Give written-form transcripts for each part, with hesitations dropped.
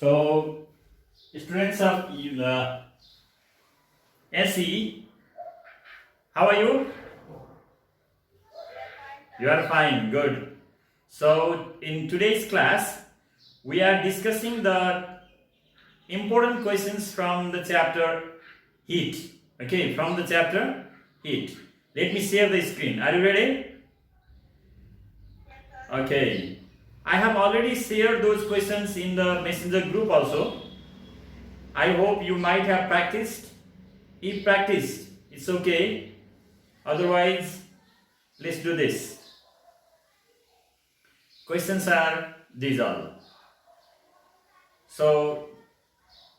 So, students of SE, how are you? You are fine, good. So, in today's class, we are discussing the important questions from the chapter Heat. Okay, from the chapter Heat. Let me share the screen. Are you ready? Okay. I have already shared those questions in the messenger group also. I hope you might have practiced. If practiced, it's okay. Otherwise, let's do this. Questions are these all. So,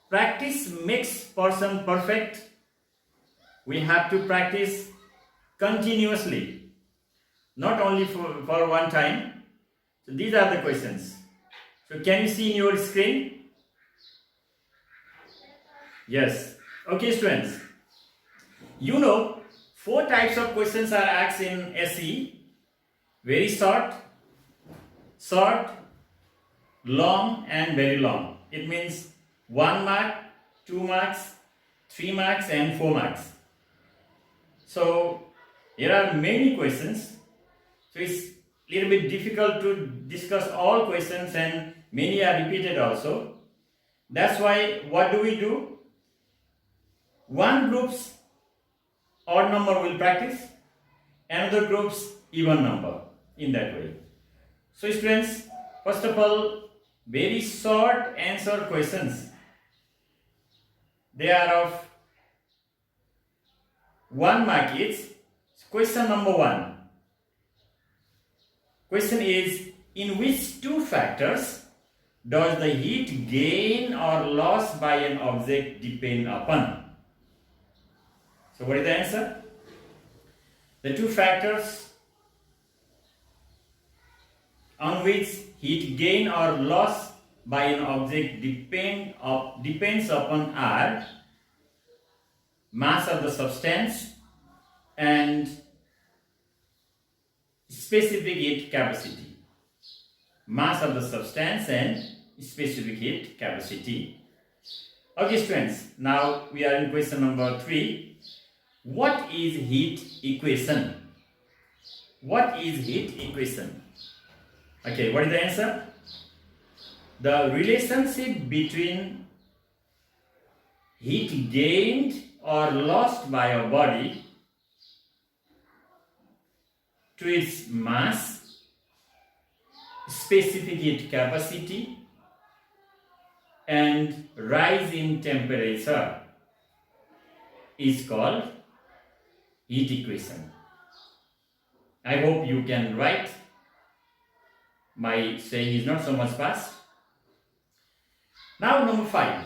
practice makes person perfect. We have to practice continuously, not only for one time. So, these are the questions. So, can you see in your screen? Yes. Okay, students. You know, 4 types of questions are asked in SE. Very short, long and very long. It means 1 mark, 2 marks, 3 marks and 4 marks. So, here are many questions. So, it's a little bit difficult to discuss all questions and many are repeated also. That's why what do? One group's odd number will practice, another group's even number, in that way. So students, first of all, very short answer questions. They are of 1 mark each. Question number 1. Question is, in which 2 factors does the heat gain or loss by an object depend upon? So what is the answer? The 2 factors on which heat gain or loss by an object depends upon are mass of the substance and specific heat capacity. Mass of the substance and specific heat capacity. Okay students, now we are in question number 3. What is heat equation? What is heat equation? Okay, what is the answer? The relationship between heat gained or lost by a body to its mass, specific heat capacity, and rise in temperature is called heat equation. I hope you can write. My saying is not so much fast. Now number 5.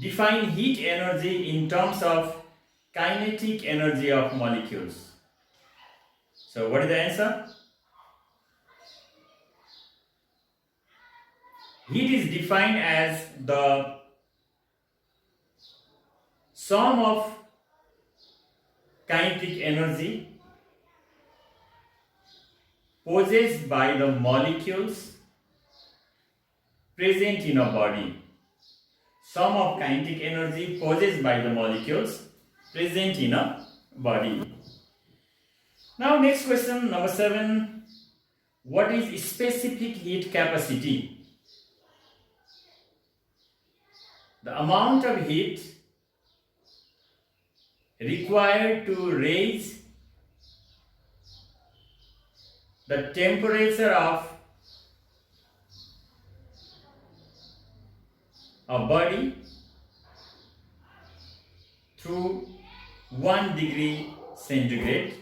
Define heat energy in terms of kinetic energy of molecules. So what is the answer? Heat is defined as the sum of kinetic energy possessed by the molecules present in a body. Sum of kinetic energy possessed by the molecules present in a body. Now next question, number 7. What is specific heat capacity? The amount of heat required to raise the temperature of a body through 1 degree centigrade.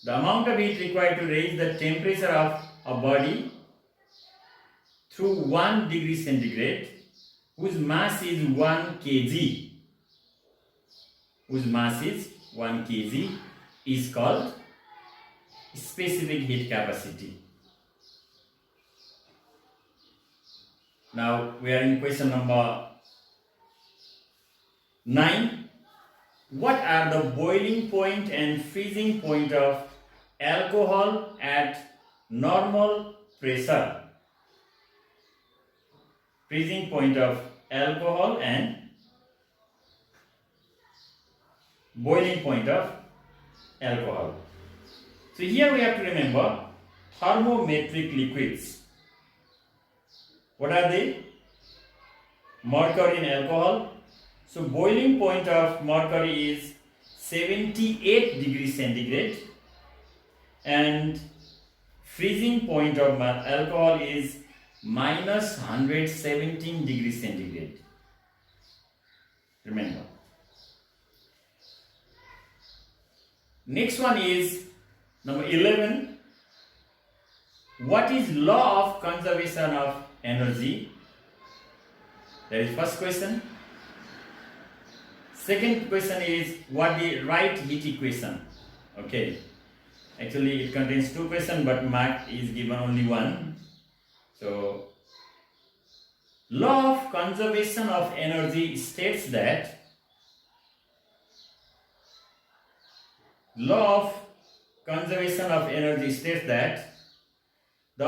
The amount of heat required to raise the temperature of a body through 1 degree centigrade whose mass is 1 kg. Whose mass is 1 kg is called specific heat capacity. Now we are in question number 9. What are the boiling point and freezing point of alcohol at normal pressure, freezing point of alcohol and boiling point of alcohol. So here we have to remember thermometric liquids. What are they? Mercury and alcohol. So boiling point of mercury is 78 degrees centigrade and freezing point of alcohol is minus 117 degrees centigrade. Remember. Next one is number 11. What is law of conservation of energy? That is first question. Second question is what the right heat equation? Okay. Actually it contains two questions but mark is given only one. So law of conservation of energy states that the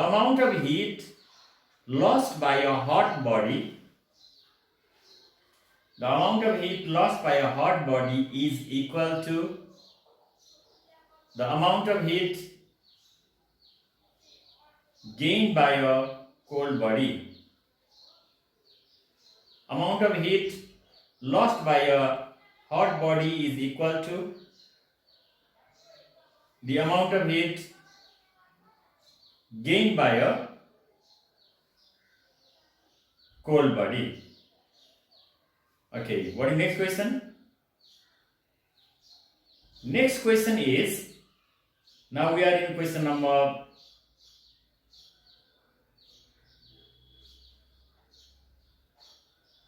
amount of heat lost by a hot body is equal to the amount of heat gained by a cold body. Amount of heat lost by a hot body is equal to the amount of heat gained by a cold body. Okay, what is next question? Next question is, now we are in question number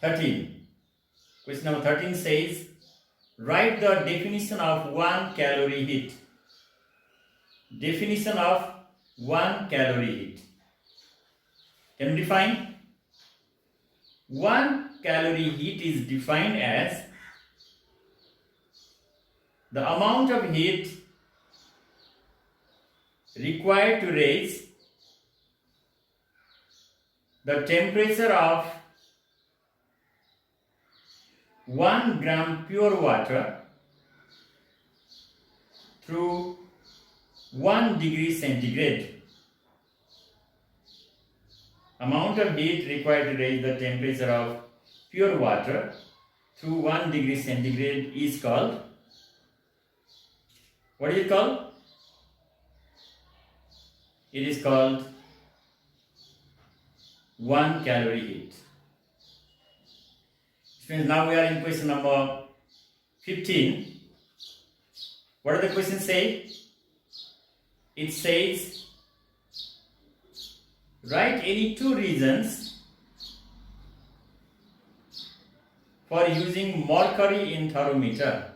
13. Question number 13 says, write the definition of 1 calorie heat. Definition of 1 calorie heat. Can you define? 1 calorie heat is defined as the amount of heat required to raise the temperature of 1 gram pure water through 1 degree centigrade. Amount of heat required to raise the temperature of pure water through 1 degree centigrade is called, what is it called? It is called 1 calorie heat. Which means now we are in question number 15. What does the question say? It says, write any 2 reasons for using mercury in thermometer.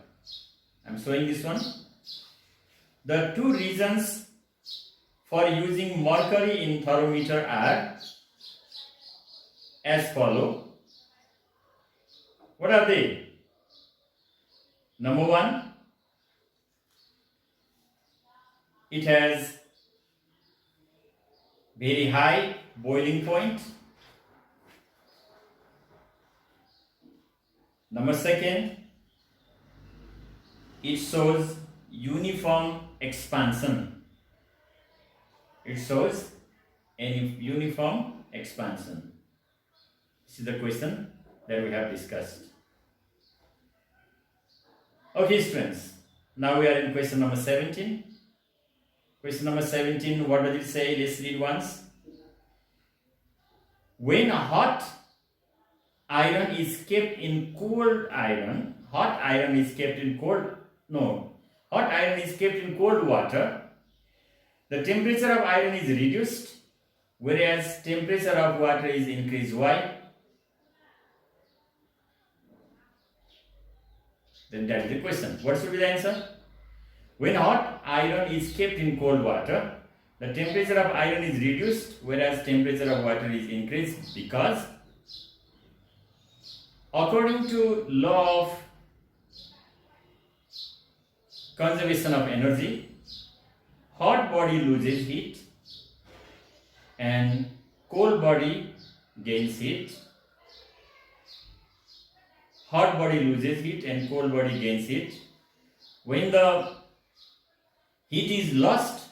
I am showing this one. The 2 reasons for using mercury in thermometer are as follow. What are they? Number 1, it has very high boiling point. Number 2, it shows uniform expansion. It shows a uniform expansion. This is the question that we have discussed. Okay, students. Now we are in question number 17. Question number 17, what does it say? Let's read once. When a hot iron is kept in cold water, the temperature of iron is reduced, whereas temperature of water is increased. Why? Then that is the question. What should be the answer? When hot iron is kept in cold water, the temperature of iron is reduced, whereas temperature of water is increased, because according to law of conservation of energy, hot body loses heat and cold body gains heat. Hot body loses heat and cold body gains heat. When the heat is lost,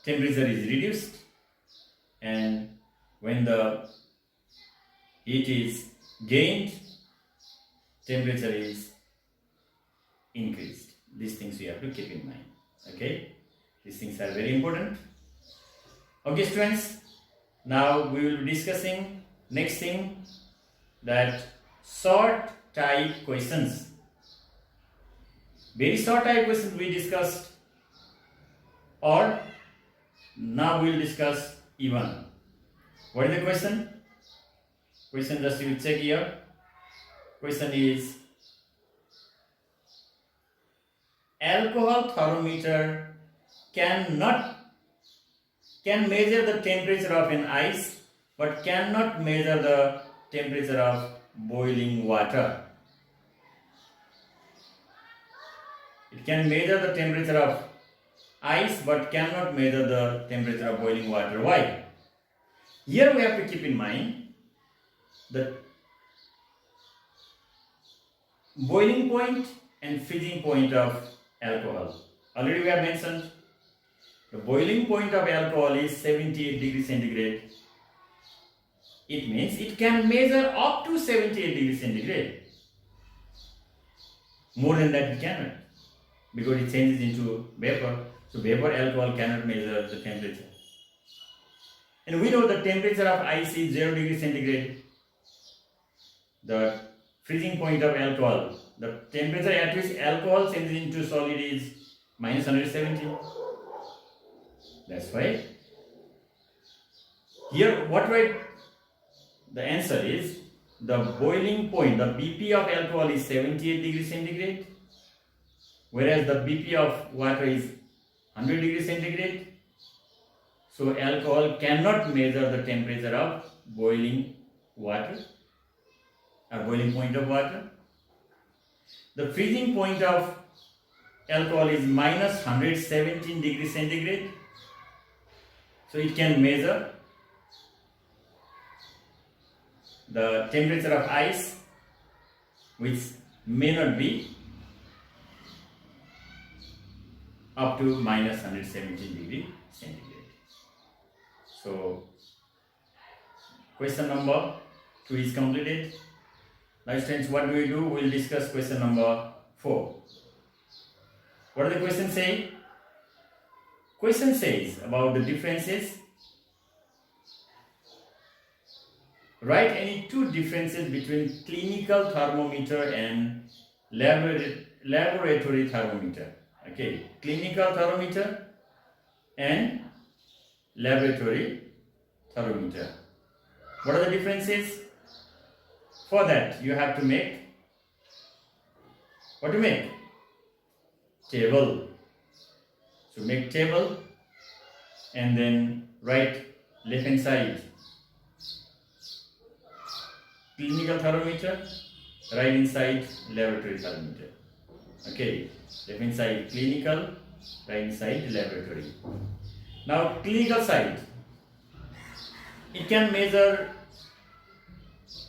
temperature is reduced, and when the heat is gained, temperature is increased. These things we have to keep in mind. Okay, these things are very important. Okay, students, now we will be discussing next thing, that short type questions. Very short type questions we discussed, or now we will discuss even. What is the question? Question, just you check here. Question is, alcohol thermometer can measure the temperature of an ice but cannot measure the temperature of boiling water. It can measure the temperature of ice but cannot measure the temperature of boiling water. Why? Here we have to keep in mind the boiling point and freezing point of alcohol. Already we have mentioned the boiling point of alcohol is 78 degrees centigrade. It means it can measure up to 78 degrees centigrade. More than that it cannot, because it changes into vapor. So vapor alcohol cannot measure the temperature. And we know the temperature of ice is 0 degrees centigrade. The freezing point of alcohol, the temperature at which alcohol changes into solid is minus 170. That's why here the answer is the boiling point, the BP of alcohol is 78 degrees centigrade, whereas the BP of water is 100 degrees centigrade. So alcohol cannot measure the temperature of boiling water or boiling point of water. The freezing point of alcohol is minus 117 degrees centigrade. So it can measure the temperature of ice, which may not be up to minus 117 degree centigrade. So question number 2 is completed. Now students, what do? We will discuss question number 4. What does the question say? Question says about the differences. Write any 2 differences between clinical thermometer and laboratory thermometer. Okay, clinical thermometer and laboratory thermometer. What are the differences? For that you have to make what to make? Table. So make table and then write left hand side clinical thermometer, right hand side laboratory thermometer. Okay, left hand side clinical, right hand side laboratory. Now clinical side, it can measure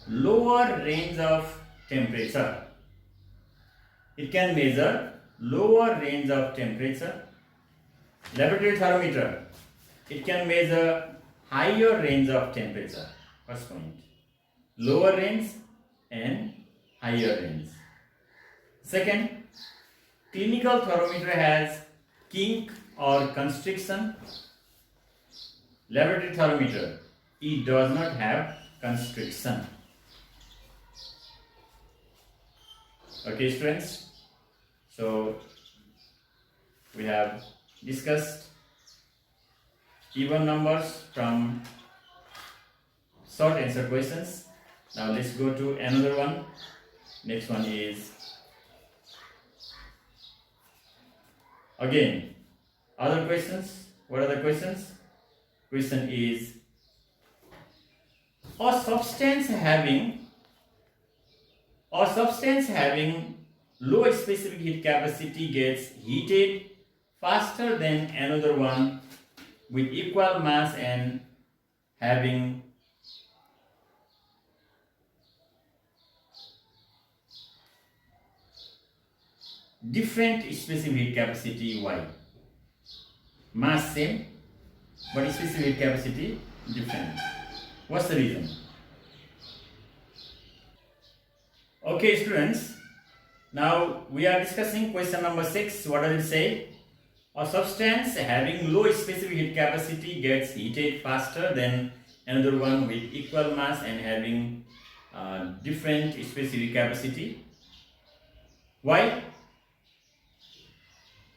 lower range of temperature. It can measure lower range of temperature. Laboratory thermometer, it can measure higher range of temperature. First point, lower range and higher range. Second, clinical thermometer has kink or constriction. Laboratory thermometer, it does not have constriction. Okay students, so we have discussed even numbers from short answer questions. Now let's go to another one. Next one is again other questions. What are the questions? Question is, a substance having low specific heat capacity gets heated faster than another one with equal mass and having different specific heat capacity y. Mass same, but specific heat capacity different. What's the reason? Okay, students. Now we are discussing question number 6. What does it say? A substance having low specific heat capacity gets heated faster than another one with equal mass and having different specific capacity. Why?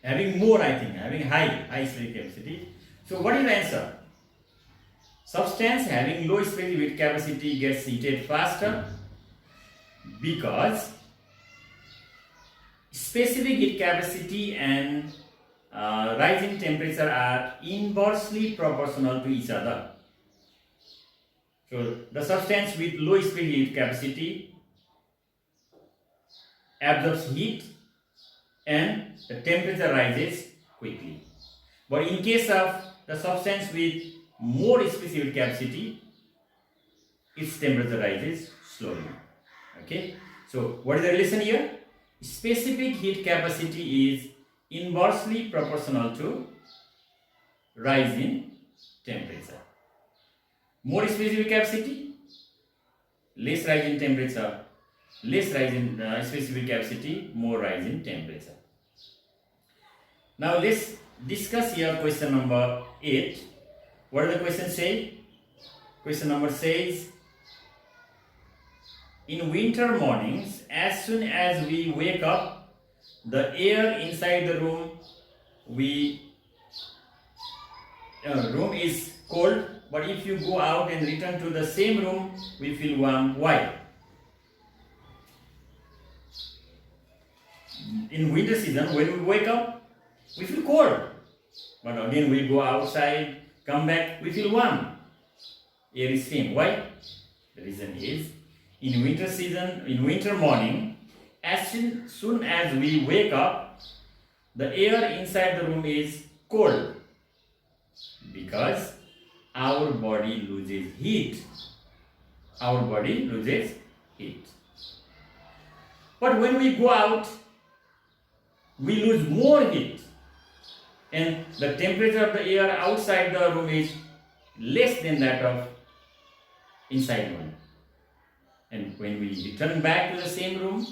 Having more, I think, having high specific capacity. So what is the answer? Substance having low specific heat capacity gets heated faster because specific heat capacity and rising temperature are inversely proportional to each other. So the substance with low specific heat capacity absorbs heat and the temperature rises quickly. But in case of the substance with more specific capacity, its temperature rises slowly. Okay, so what is the relation here? Specific heat capacity is inversely proportional to rise in temperature. More specific capacity, less rise in temperature. Less rise in specific capacity, more rise in temperature. Now let's discuss here question number 8. What does the question say? Question number says, in winter mornings, as soon as we wake up, the air inside the room room is cold, but if you go out and return to the same room, we feel warm. Why? In winter season, when we wake up, we feel cold, but again we go outside, come back, we feel warm. Air is same. Why? The reason is, in winter season, in winter morning, as soon as we wake up, the air inside the room is cold because our body loses heat. Our body loses heat. But when we go out, we lose more heat, and the temperature of the air outside the room is less than that of inside one. And when we return back to the same room,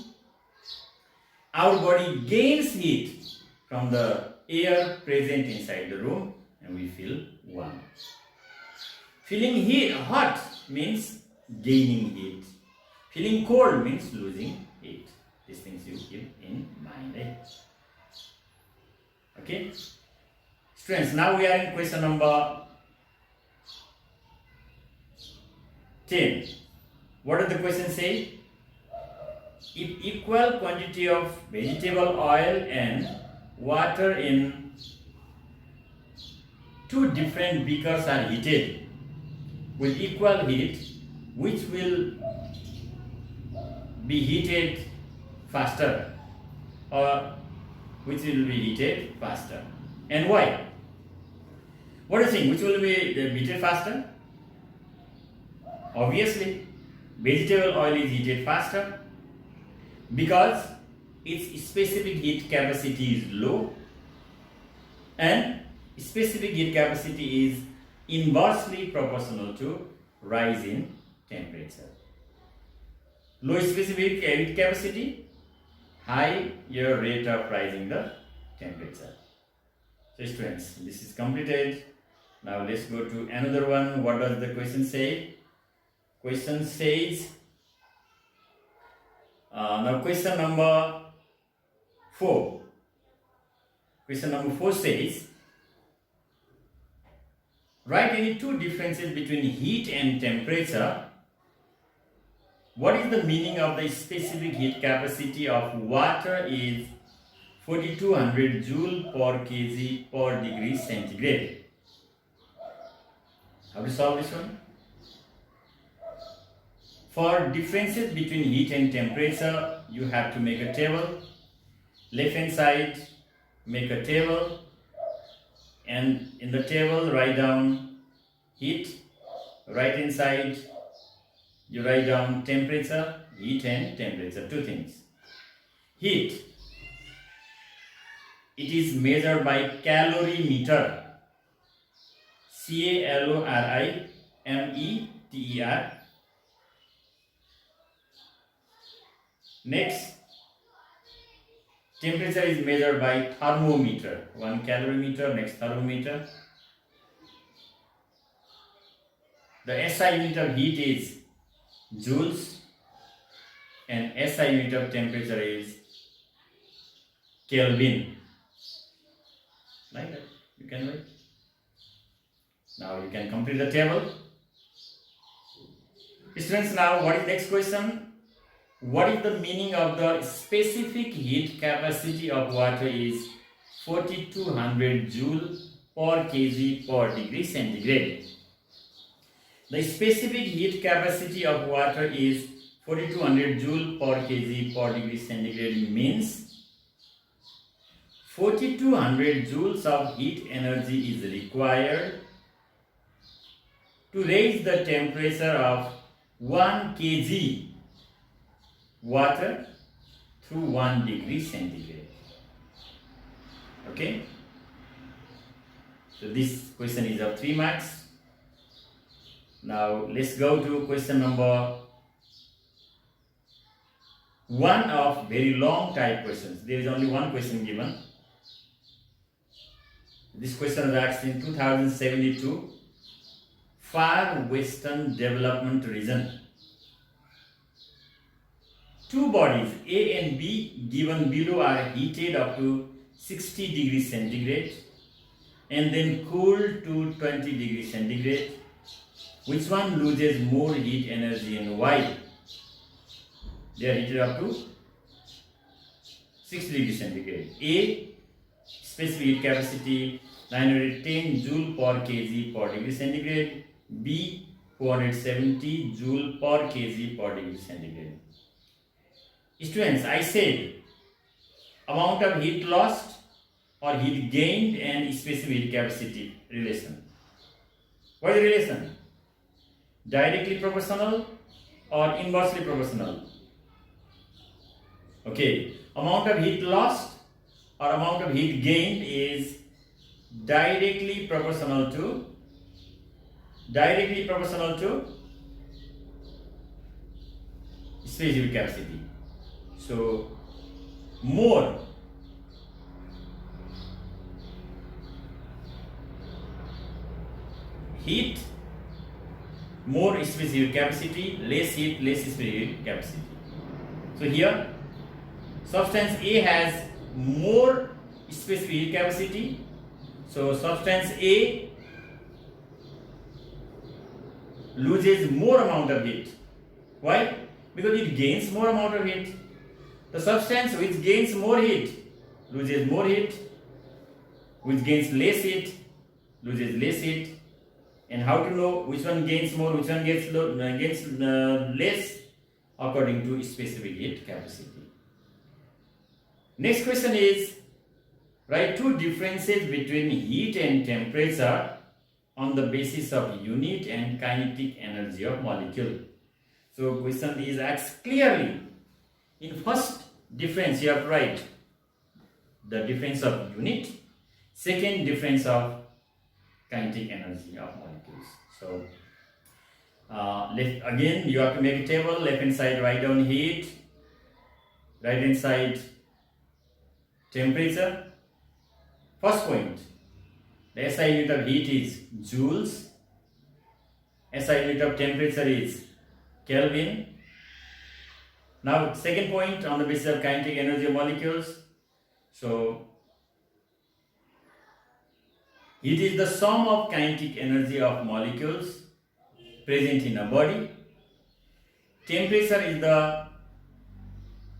our body gains heat from the air present inside the room and we feel warm. Feeling hot means gaining heat. Feeling cold means losing heat. These things you keep in mind. Eh? Okay? Students, now we are in question number 10. What does the question say? If equal quantity of vegetable oil and water in two different beakers are heated with equal heat, which will be heated faster, or which will be heated faster, and why? What do you think? Which will be heated faster? Obviously, vegetable oil is heated faster because its specific heat capacity is low and specific heat capacity is inversely proportional to rise in temperature. Low specific heat capacity, high your rate of rising the temperature. So students, this is completed. Now let's go to another one. What does the question say? Question says, now question number 4. Question number 4 says, write any two differences between heat and temperature. What is the meaning of the specific heat capacity of water is 4200 joule per kg per degree centigrade? How to solve this one? For differences between heat and temperature, you have to make a table. Left hand side, make a table. And in the table, write down heat. Right inside, you write down temperature, heat and temperature, two things. Heat, it is measured by calorimeter. CALORIMETER. Next, temperature is measured by thermometer. One calorimeter, next thermometer. The SI unit of heat is joules and SI unit of temperature is Kelvin. Like that, you can write. Now you can complete the table. Students, now what is the next question? What is the meaning of the specific heat capacity of water is 4200 joule per kg per degree centigrade? The specific heat capacity of water is 4200 joule per kg per degree centigrade means 4200 joules of heat energy is required to raise the temperature of 1 kg water to 1 degree centigrade. Okay? So this question is of 3 marks. Now let's go to question number 1 of very long type questions. There is only one question given. This question was asked in 2072, Far Western Development Region. Two bodies A and B given below are heated up to 60 degrees centigrade and then cooled to 20 degrees centigrade. Which one loses more heat energy and why? They are heated up to 60 degrees centigrade. A, specific heat capacity 910 joule per kg per degree centigrade. B, 470 joule per kg per degree centigrade. Students, I said amount of heat lost or heat gained and specific heat capacity relation. What is the relation? Directly proportional or inversely proportional? Okay, amount of heat lost or amount of heat gained is directly proportional to specific capacity. So more heat, more specific capacity, less heat, less specific capacity. So here substance A has more specific heat capacity. So substance A loses more amount of heat. Why? Because it gains more amount of heat. The substance which gains more heat loses more heat, which gains less heat loses less heat. And how to know which one gains more, which one gains less? According to specific heat capacity. Next question is, write two differences between heat and temperature on the basis of unit and kinetic energy of molecule. So question is asked clearly. In first difference you have to write the difference of unit, second difference of kinetic energy of molecules. So again you have to make a table. Left hand side write down heat, right hand side temperature. First point, the SI unit of heat is joules, SI unit of temperature is Kelvin. Now second point, on the basis of kinetic energy of molecules. So heat is the sum of kinetic energy of molecules present in a body. Temperature is the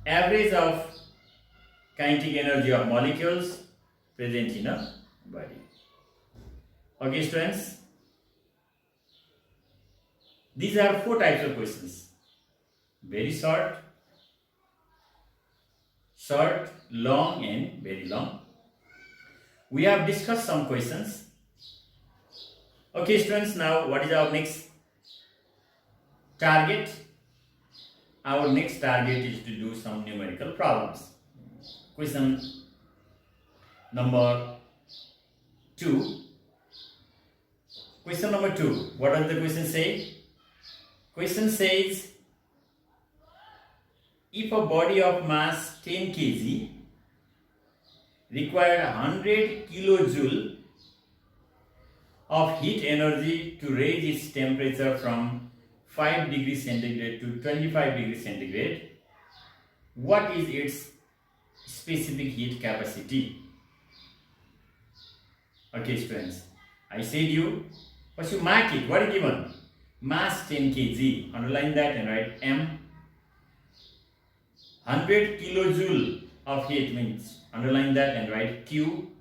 average of kinetic energy of molecules present in a body. Okay students, these are 4 types of questions. Very short, long and very long. we have discussed some questions. Okay students, now what is our next target? Our next target is to do some numerical problems. Question number 2. Question number 2. What does the question say? Question says, if a body of mass 10 kg required 100 kilojoule of heat energy to raise its temperature from 5 degrees centigrade to 25 degrees centigrade, what is its specific heat capacity? Okay students, I said you, first you mark it. What is given? Mass 10 kg, underline that and write M. 100 kilojoule of heat means, underline that and write Q.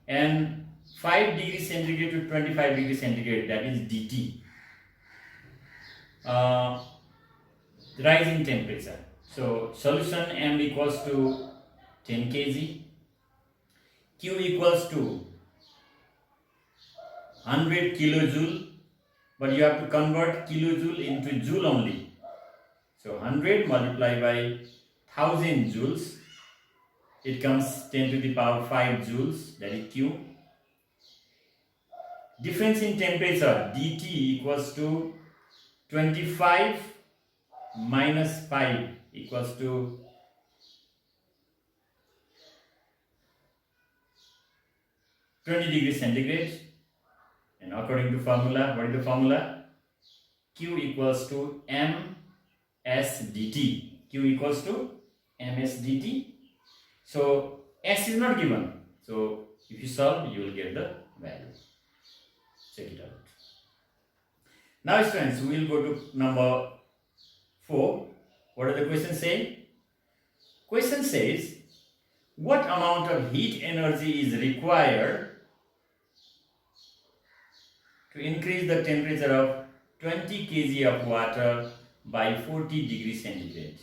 And 5 degrees centigrade to 25 degrees centigrade, that is DT. Rising temperature. So solution M equals to 10 kg, Q equals to 100 kilojoule, but you have to convert kilojoule into joule only. So 100 multiplied by 1000 joules, it comes 10 to the power 5 joules, that is Q. Difference in temperature dt equals to 25 minus 5 equals to 20 degrees centigrade. And according to formula, what is the formula? Q equals to ms dt. Q equals to ms dt. So S is not given. So if you solve, you will get the value. Check it out. Now students, we will go to number 4. What does the question say? Question says, what amount of heat energy is required to increase the temperature of 20 kg of water by 40 degrees centigrade?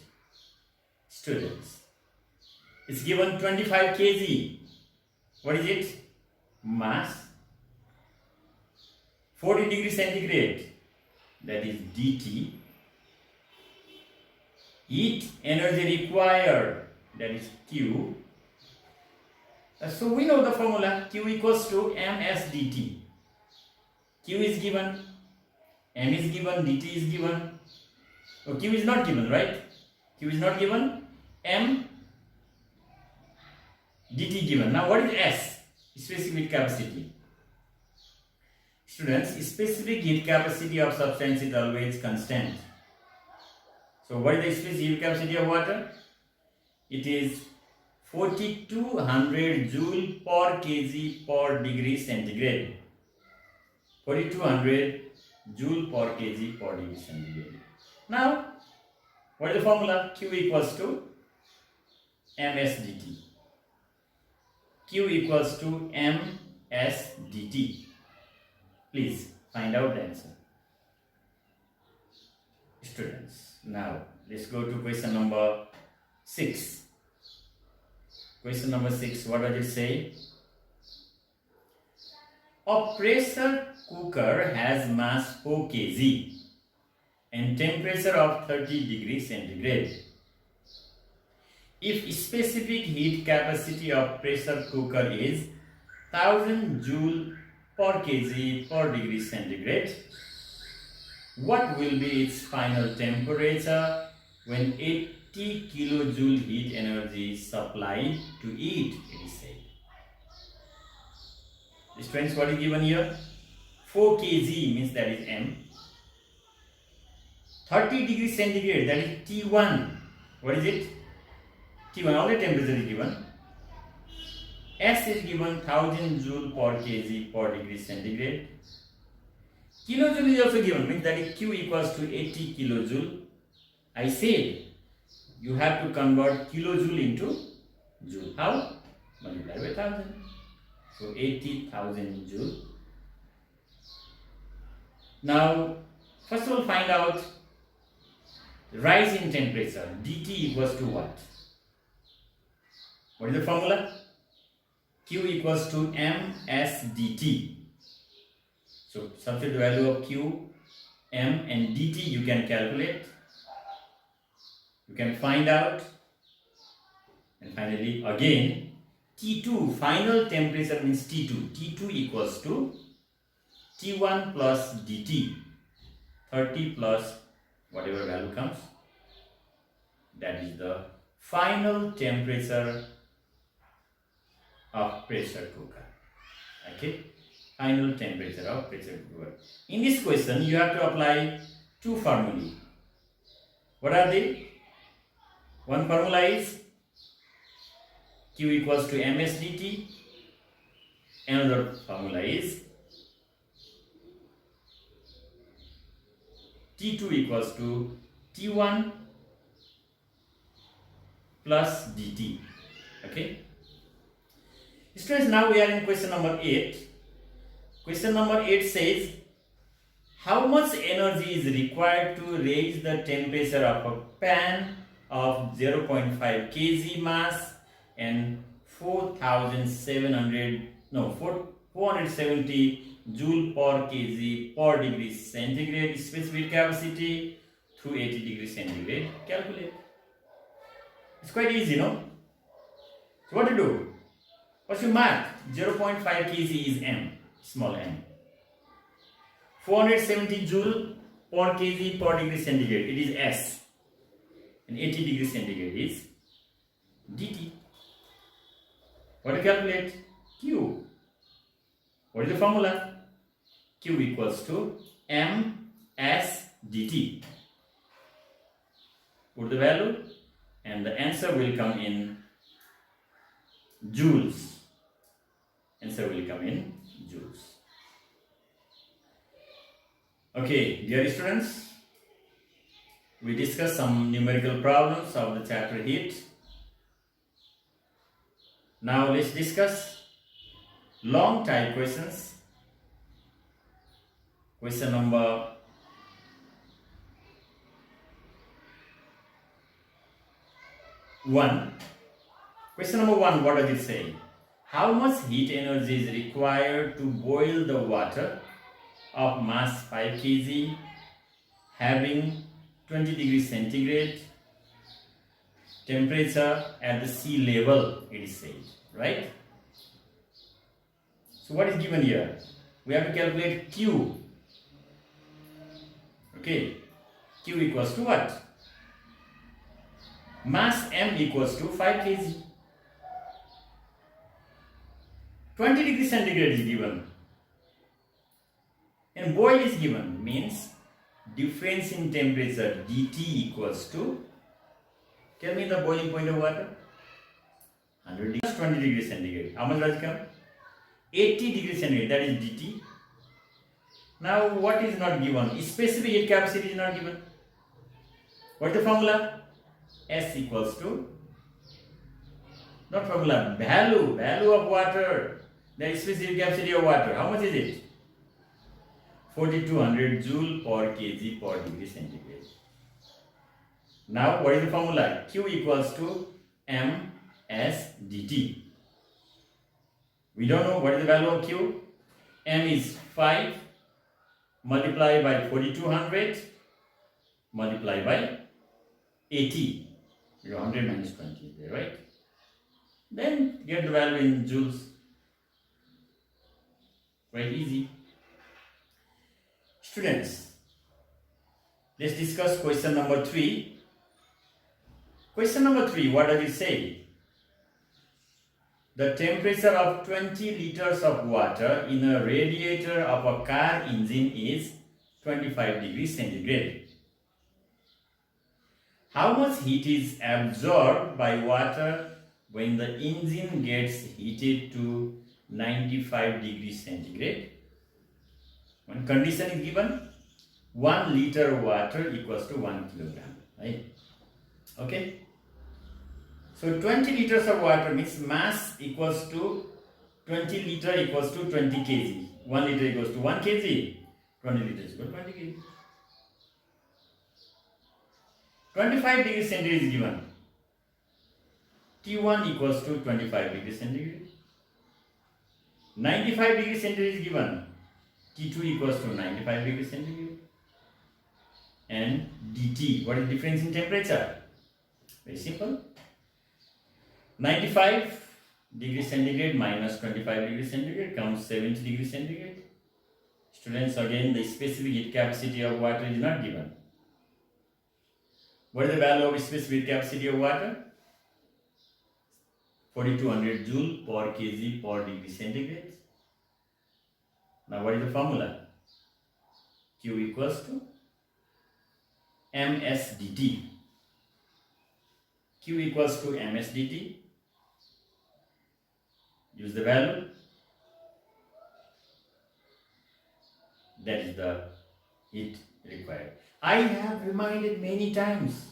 Students, it's given 25 kg. What is it? Mass. 40 degrees centigrade, that is dt. Heat energy required, that is Q. So we know the formula, Q equals to ms dt. Q is given, M is given, dt is given. So Q is not given, right? Q is not given, M dt given. Now what is S? Specific heat capacity. Students, specific heat capacity of substance is always constant. So what is the specific heat capacity of water? It is 4200 joule per kg per degree centigrade. 4200 joule per kg per degree centigrade. Now, what is the formula? Q equals to ms dt. Q equals to ms dt. Please find out the answer. Students, now let's go to question number 6. Question number 6, what does it say? A pressure cooker has mass 4 kg and temperature of 30 degrees centigrade. If specific heat capacity of pressure cooker is 1000 joule per kg per degree centigrade, what will be its final temperature when 80 kilojoule heat energy is supplied to it, it is said. Students, what is given here? 4 kg means that is M. 30 degrees centigrade, that is T1. What is it? T1, all the temperature is given. S is given 1000 joule per kg per degree centigrade. Kilojoule is also given, means that is Q equals to 80 kilojoule. I said you have to convert kilojoule into joule. How? Multiply by 1000. So 80,000 joule. Now, first of all, find out rise in temperature. dt equals to what? What is the formula? Q equals to ms dt. So substitute the value of Q, m and dt you can calculate. You can find out. And finally again T2 final temperature means T2. T2 equals to T1 plus dt. 30 plus whatever value comes. That is the final temperature of pressure cooker. Okay, final temperature of pressure cooker. In this question, you have to apply two formulae. What are they? One formula is Q equals to ms dt. Another formula is T2 equals to T1 plus dt. Okay. Students, now we are in question number 8. Question number 8 says, how much energy is required to raise the temperature of a pan of 0.5 kg mass and 470 joule per kg per degree centigrade specific capacity through 80 degrees centigrade? Calculate. It's quite easy, no? So what to do? First you mark 0.5 kg is m, small m. 470 joule per kg per degree centigrade, it is S. And 80 degrees centigrade is dt. What to calculate? Q. What is the formula? Q equals to ms dt. Put the value and the answer will come in joules. Answer will come in joules. Okay, dear students, we discussed some numerical problems of the chapter heat. Now let's discuss long type questions. Question number 1. Question number 1, what does it say? How much heat energy is required to boil the water of mass 5 kg having 20 degrees centigrade temperature at the sea level, it is said, right? So what is given here? We have to calculate Q. Okay, Q equals to what? Mass M equals to 5 kg. 20 degrees centigrade is given. And boil is given, means difference in temperature dt equals to, tell me the boiling point of water. 100 degrees, 20 degrees centigrade. How much does it come? 80 degrees centigrade, that is dt. Now what is not given? Specific heat capacity is not given. What is the formula? S equals to, not formula, value of water. The specific capacity of water. How much is it? 4200 joule per kg per degree centigrade. Now what is the formula? Q equals to ms dt. We don't know what is the value of Q. M is 5 multiplied by 4200 multiplied by 80. 100 minus 20 there, right? Then get the value in joules. Quite easy. Students, let's discuss question number 3. Question number 3, what does it say? The temperature of 20 liters of water in a radiator of a car engine is 25 degrees centigrade. How much heat is absorbed by water when the engine gets heated to 95 degrees centigrade? One condition is given, 1 liter water equals to 1 kilogram, right? Okay. So 20 liters of water means mass equals to 20 liter equals to 20 kg. 1 liter equals to 1 kg. 20 liters equals to 20 kg. 25 degrees centigrade is given. T1 equals to 25 degrees centigrade. 95 degrees centigrade is given. T2 equals to 95 degrees centigrade. And dt, what is the difference in temperature? Very simple. 95 degrees centigrade minus 25 degrees centigrade comes 70 degrees centigrade. Students, again, the specific heat capacity of water is not given. What is the value of specific heat capacity of water? 4200 joule per kg per degree centigrade. Now, what is the formula? Q equals to ms dt. Q equals to ms dt. Use the value. That is the heat required. I have reminded many times,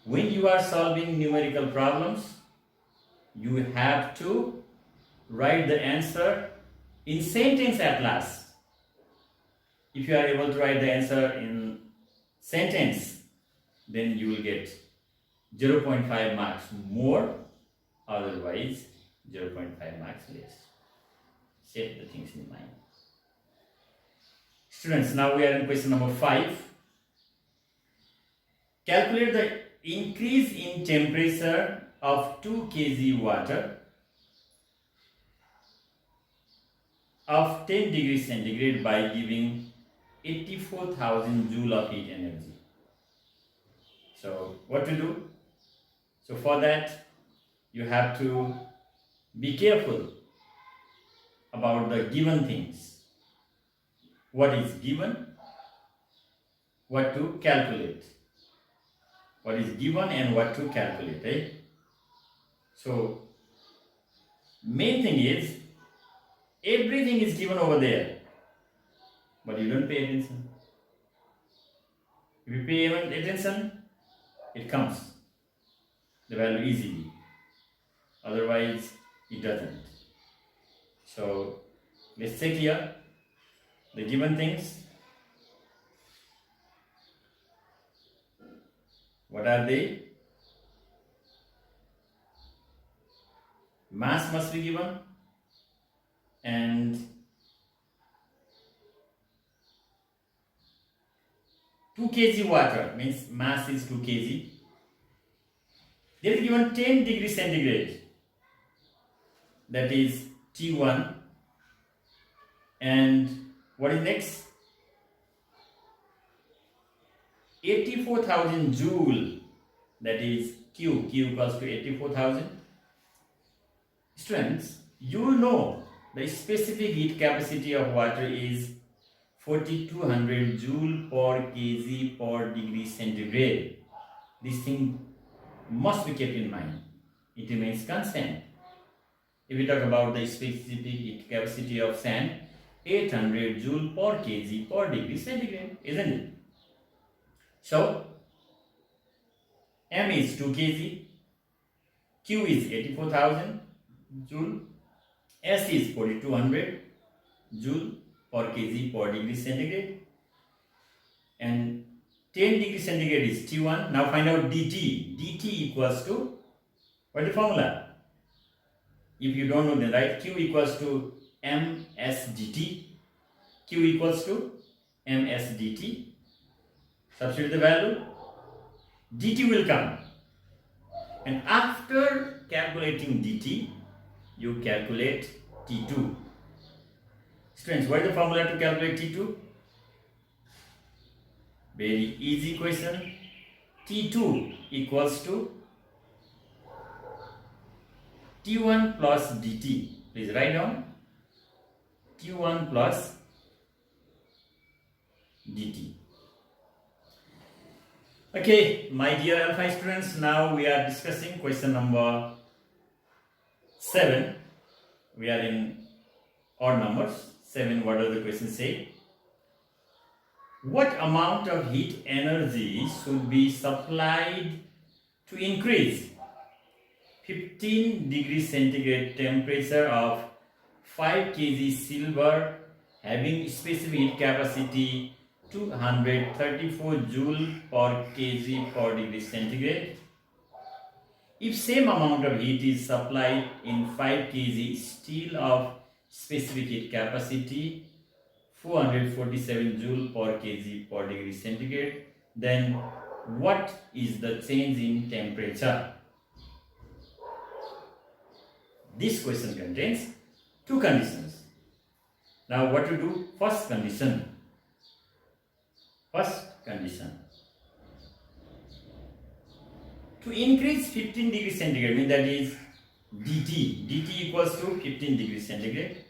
when you are solving numerical problems, you have to write the answer in sentence at last. If you are able to write the answer in sentence, then you will get 0.5 marks more, otherwise 0.5 marks less. Set the things in mind. Students, now we are in question number 5. Calculate the increase in temperature of 2 kg water of 10 degrees centigrade by giving 84,000 joule of heat energy. So, what to do? So, for that, you have to be careful about the given things. What is given, what to calculate. What is given and what to calculate, right? So, main thing is, everything is given over there, but you don't pay attention. If you pay attention, it comes, the value easily. Otherwise, it doesn't. So, let's check here the given things. What are they? Mass must be given, and 2 kg water means mass is 2 kg. There is given 10 degrees centigrade, that is T1, and what is next? 84,000 joule, that is Q equals to 84,000. Students, you know the specific heat capacity of water is 4200 joule per kg per degree centigrade. This thing must be kept in mind. It remains constant. If we talk about the specific heat capacity of sand, 800 joule per kg per degree centigrade, isn't it? So, M is 2 kg, Q is 84,000 joule, S is 4200 joule per kg per degree centigrade, and 10 degree centigrade is T1. Now find out dt. dt equals to, what is the formula? If you don't know, then write Q equals to ms dt. Q equals to ms dt. Substitute the value, dt will come, and after calculating dt, you calculate T2. Students, what is the formula to calculate T2? Very easy question. T2 equals to T1 plus dt. Please write down T1 plus dt. Okay, my dear Alpha students, now we are discussing question number 7. We are in odd numbers. 7, what does the question say? What amount of heat energy should be supplied to increase 15 degrees centigrade temperature of 5 kg silver having specific heat capacity 234 joule per kg per degree centigrade, if same amount of heat is supplied in 5 kg steel of specific heat capacity 447 joule per kg per degree centigrade, then what is the change in temperature? This question contains two conditions. Now what to do? First condition. To increase 15 degrees centigrade, means that is dt equals to 15 degrees centigrade,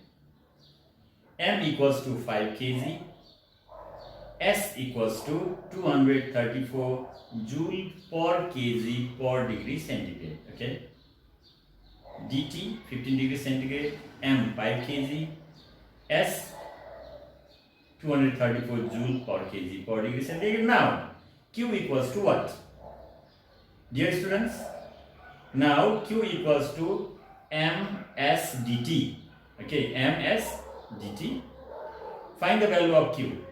m equals to 5 kg, s equals to 234 joule per kg per degree centigrade. Okay, dt 15 degrees centigrade, m 5 kg, s 234 joule per kg per degree centigrade. Now q equals to what, dear students? Now q equals to ms dt. Okay, ms dt. Find the value of q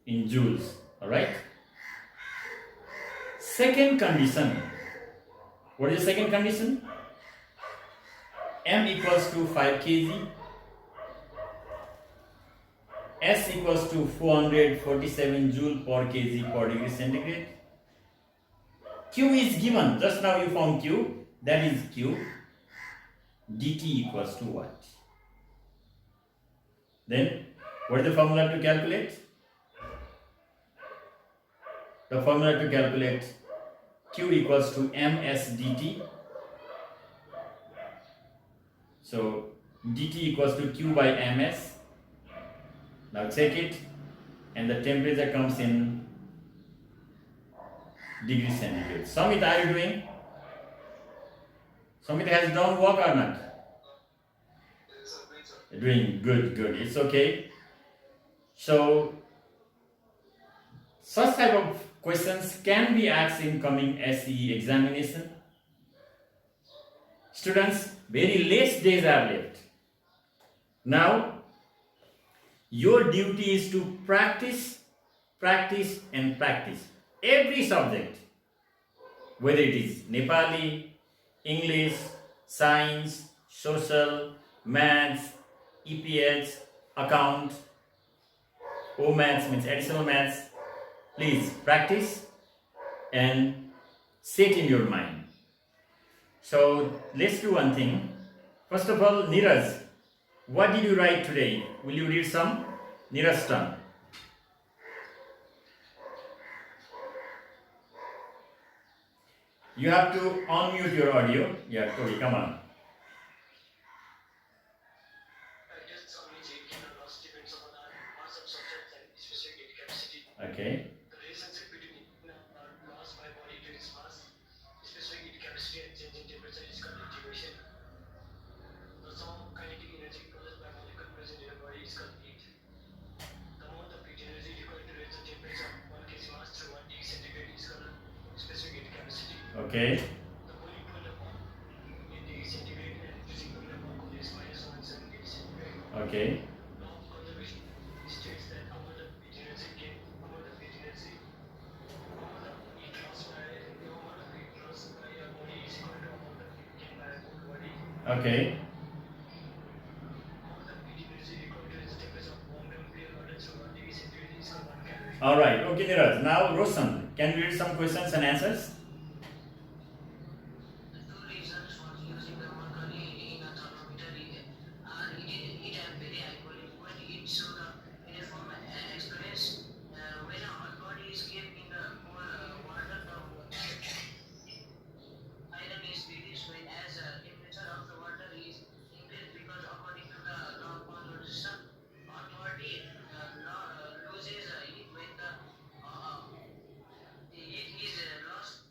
in joules. All right. Second condition. What is the second condition? M equals to 5 kg, S equals to 447 joule per kg per degree centigrade. Q is given. Just now you found Q. That is Q. dt equals to what? Then what is the formula to calculate? The formula to calculate Q equals to ms dt. So dt equals to Q by ms. Now check it, and the temperature comes in degree centigrade. Samit, are you doing? Samit has done work or not? Doing good. It's okay. So such type of questions can be asked in coming SE examination. Students, very less days are left. Now your duty is to practice every subject, whether it is Nepali, English, science, social, maths, EPH, account, O maths means additional maths. Please practice and set in your mind. So let's do one thing. First of all, Neeraj, what did you write today? Will you read some? Neeraj turn. You have to unmute your audio. Yeah, Tori, come on. Okay. The relationship between mass by body to its mass, specific heat capacity and change in temperature is called integration. The sum of kinetic energy caused by molecule present in a body is called heat. The amount of heat energy required to raise the temperature 1 kg mass through 1 degree centigrade is called specific heat capacity. Okay. The boiling point upon 8 degree centigrade and freezing point upon is minus 1.7 degree centigrade. Okay. Law of conservation states that amount of heat energy gain, amount of heat loss by a body is equal to amount of heat gained by a whole body. Okay. Amount of heat energy required to reach the temperature of warm temperature order through 1 degree centigrade is called 1 calorie. All right. Okay, Neeraj. Now, Roshan, can you read some questions and answers? The two reasons for using the mercury in a thermometer are it have very high volume, but it should uniform experience when a hot body is kept in the water. The iron is reduced when as the temperature of the water is increased, because according to the law of conservation, hot body loses heat when the heat is lost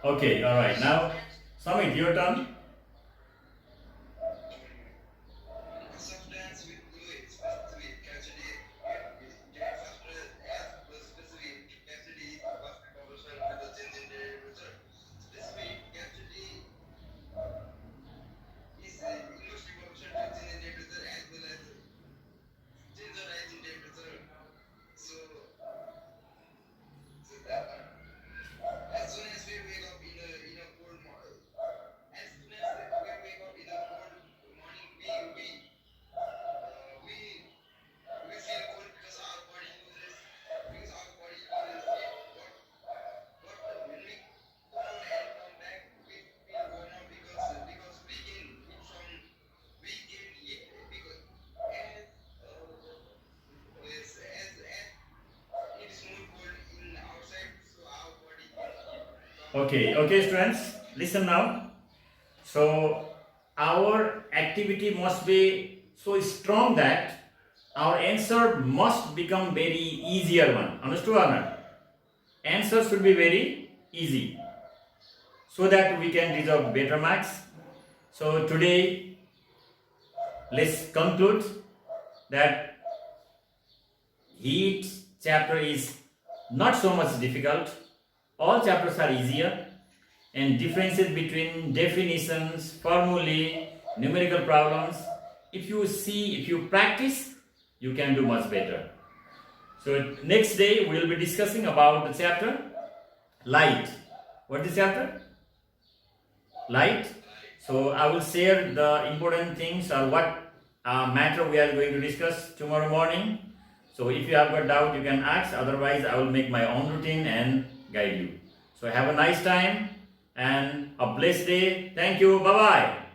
Okay, all right. Now, Samit, your turn. Substance with fluid specific capacity get faster as the specific capacity is faster conversion with the change in temperature. Specific capacity is inversely proportional to change in temperature as well as change or rise in temperature. So, so that one. As soon as we wake up in a cold morning, as soon as we wake up in a cold morning, we we feel cold because our body uses heat. But when we go out and come back, we feel warm up because we gain heat because as as it is more cold in outside, so our body gains heat from Okay, okay, students, listen now. So, our activity must be so strong that our answer must become very easier one. Understood or not? Answer should be very easy so that we can deserve better marks. So, today, let's conclude that heat chapter is not so much difficult. All chapters are easier, and differences between definitions, formulae, numerical problems. If you practice, you can do much better. So next day we will be discussing about the chapter light. What is the chapter? Light. So I will share the important things or what matter we are going to discuss tomorrow morning. So if you have got doubt, you can ask. Otherwise, I will make my own routine and guide you. So have a nice time and a blessed day. Thank you. Bye bye.